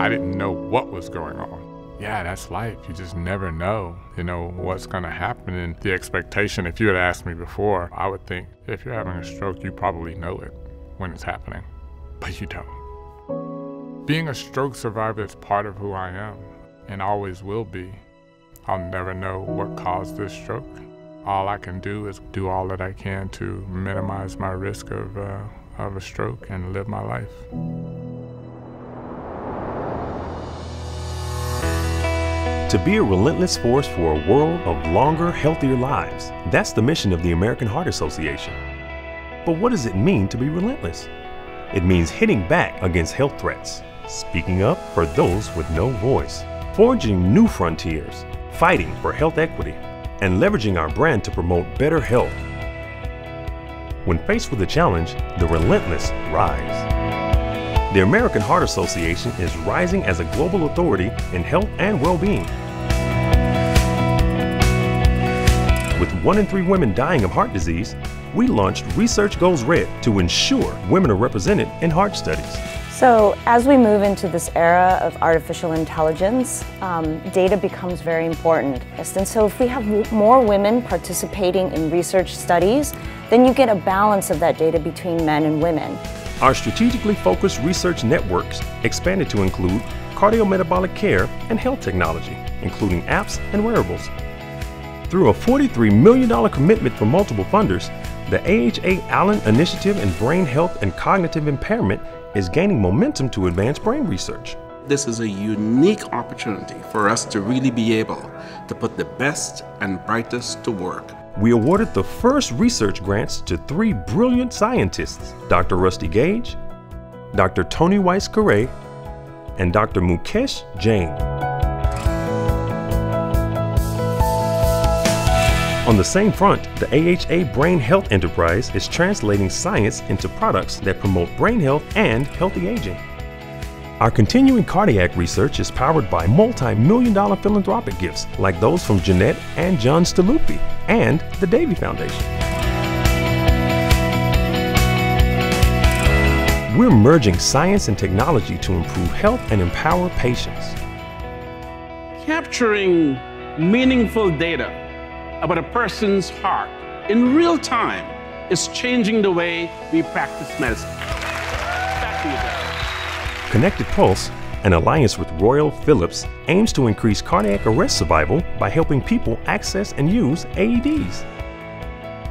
I didn't know what was going on. Yeah, that's life. You just never know, what's gonna happen. And the expectation, if you had asked me before, I would think if you're having a stroke, you probably know it when it's happening, but you don't. Being a stroke survivor is part of who I am and always will be. I'll never know what caused this stroke. All I can do is do all that I can to minimize my risk of a stroke and live my life. To be a relentless force for a world of longer, healthier lives. That's the mission of the American Heart Association. But what does it mean to be relentless? It means hitting back against health threats, speaking up for those with no voice, forging new frontiers, fighting for health equity, and leveraging our brand to promote better health. When faced with a challenge, the relentless rise. The American Heart Association is rising as a global authority in health and well-being. With 1 in 3 women dying of heart disease, we launched Research Goes Red to ensure women are represented in heart studies. So as we move into this era of artificial intelligence, data becomes very important. And so if we have more women participating in research studies, then you get a balance of that data between men and women. Our strategically focused research networks expanded to include cardiometabolic care and health technology, including apps and wearables. Through a $43 million commitment from multiple funders, the AHA Allen Initiative in Brain Health and Cognitive Impairment is gaining momentum to advance brain research. This is a unique opportunity for us to really be able to put the best and brightest to work. We awarded the first research grants to 3 brilliant scientists, Dr. Rusty Gage, Dr. Tony Weiss-Correa, and Dr. Mukesh Jain. On the same front, the AHA Brain Health Enterprise is translating science into products that promote brain health and healthy aging. Our continuing cardiac research is powered by multi-million-dollar philanthropic gifts like those from Jeanette and John Staluppi and the Davy Foundation. We're merging science and technology to improve health and empower patients. Capturing meaningful data about a person's heart in real time is changing the way we practice medicine. Back to you, Dad. Connected Pulse, an alliance with Royal Philips, aims to increase cardiac arrest survival by helping people access and use AEDs.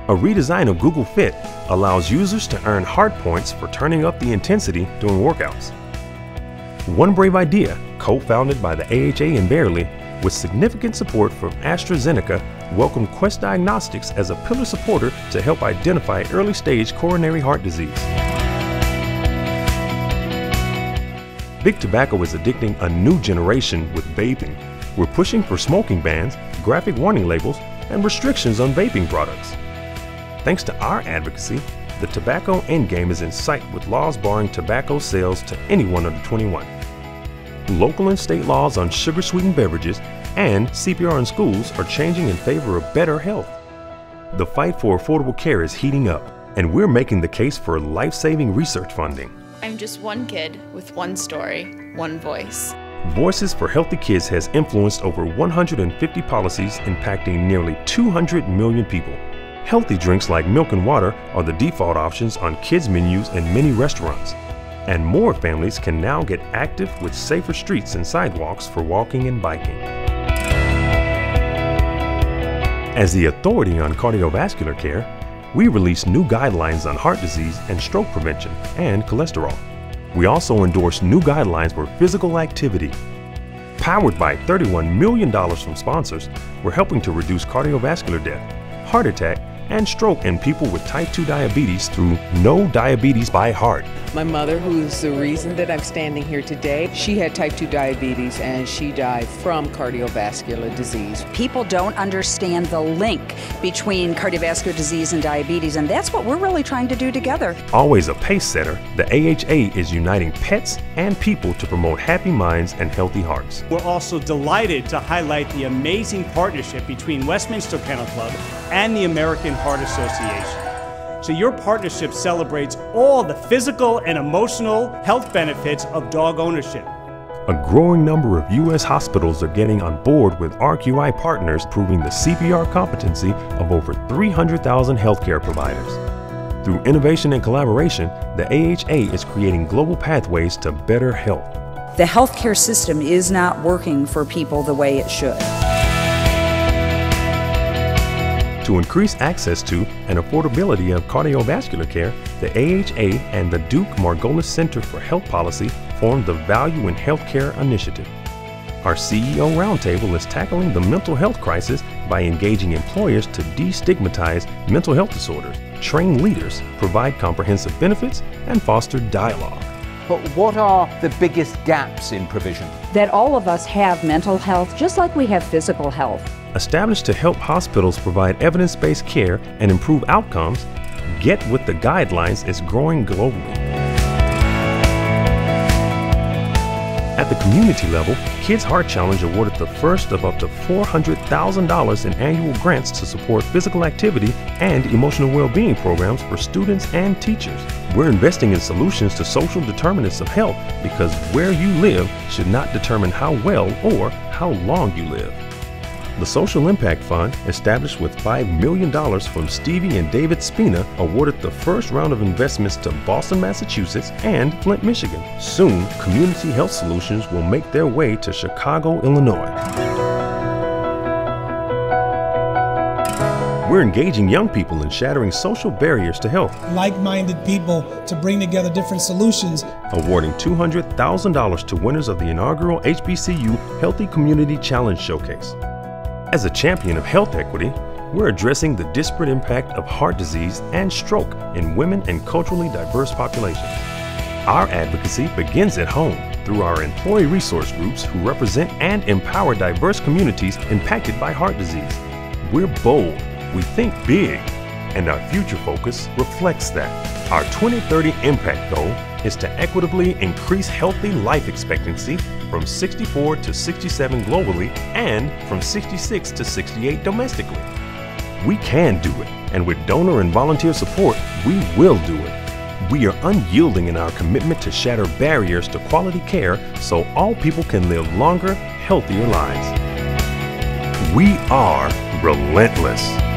A redesign of Google Fit allows users to earn heart points for turning up the intensity during workouts. One Brave Idea, co-founded by the AHA in Barely, with significant support from AstraZeneca, welcomed Quest Diagnostics as a pillar supporter to help identify early-stage coronary heart disease. Big Tobacco is addicting a new generation with vaping. We're pushing for smoking bans, graphic warning labels, and restrictions on vaping products. Thanks to our advocacy, the tobacco endgame is in sight with laws barring tobacco sales to anyone under 21. Local and state laws on sugar-sweetened beverages and CPR in schools are changing in favor of better health. The fight for affordable care is heating up, and we're making the case for life-saving research funding. I'm just one kid with one story, one voice. Voices for Healthy Kids has influenced over 150 policies impacting nearly 200 million people. Healthy drinks like milk and water are the default options on kids' menus in many restaurants. And more families can now get active with safer streets and sidewalks for walking and biking. As the authority on cardiovascular care, we released new guidelines on heart disease and stroke prevention and cholesterol. We also endorsed new guidelines for physical activity. Powered by $31 million from sponsors, we're helping to reduce cardiovascular death, heart attack, and stroke in people with type 2 diabetes through No Diabetes by Heart. My mother, who's the reason that I'm standing here today, she had type 2 diabetes and she died from cardiovascular disease. People don't understand the link between cardiovascular disease and diabetes, and that's what we're really trying to do together. Always a pace setter, the AHA is uniting pets and people to promote happy minds and healthy hearts. We're also delighted to highlight the amazing partnership between Westminster Kennel Club and the American Heart Association. So your partnership celebrates all the physical and emotional health benefits of dog ownership. A growing number of U.S. hospitals are getting on board with RQI partners, proving the CPR competency of over 300,000 healthcare providers. Through innovation and collaboration, the AHA is creating global pathways to better health. The healthcare system is not working for people the way it should. To increase access to and affordability of cardiovascular care, the AHA and the Duke Margolis Center for Health Policy formed the Value in Healthcare Initiative. Our CEO Roundtable is tackling the mental health crisis by engaging employers to destigmatize mental health disorders, train leaders, provide comprehensive benefits, and foster dialogue. But what are the biggest gaps in provision? That all of us have mental health just like we have physical health. Established to help hospitals provide evidence-based care and improve outcomes, Get With The Guidelines is growing globally. At the community level, Kids Heart Challenge awarded the first of up to $400,000 in annual grants to support physical activity and emotional well-being programs for students and teachers. We're investing in solutions to social determinants of health because where you live should not determine how well or how long you live. The Social Impact Fund, established with $5 million from Stevie and David Spina, awarded the first round of investments to Boston, Massachusetts and Flint, Michigan. Soon, community health solutions will make their way to Chicago, Illinois. We're engaging young people in shattering social barriers to health. Like-minded people to bring together different solutions. Awarding $200,000 to winners of the inaugural HBCU Healthy Community Challenge Showcase. As a champion of health equity, we're addressing the disparate impact of heart disease and stroke in women and culturally diverse populations. Our advocacy begins at home through our employee resource groups who represent and empower diverse communities impacted by heart disease. We're bold, we think big, and our future focus reflects that. Our 2030 impact goal is to equitably increase healthy life expectancy from 64 to 67 globally and from 66 to 68 domestically. We can do it, and with donor and volunteer support, we will do it. We are unyielding in our commitment to shatter barriers to quality care so all people can live longer, healthier lives. We are Relentless.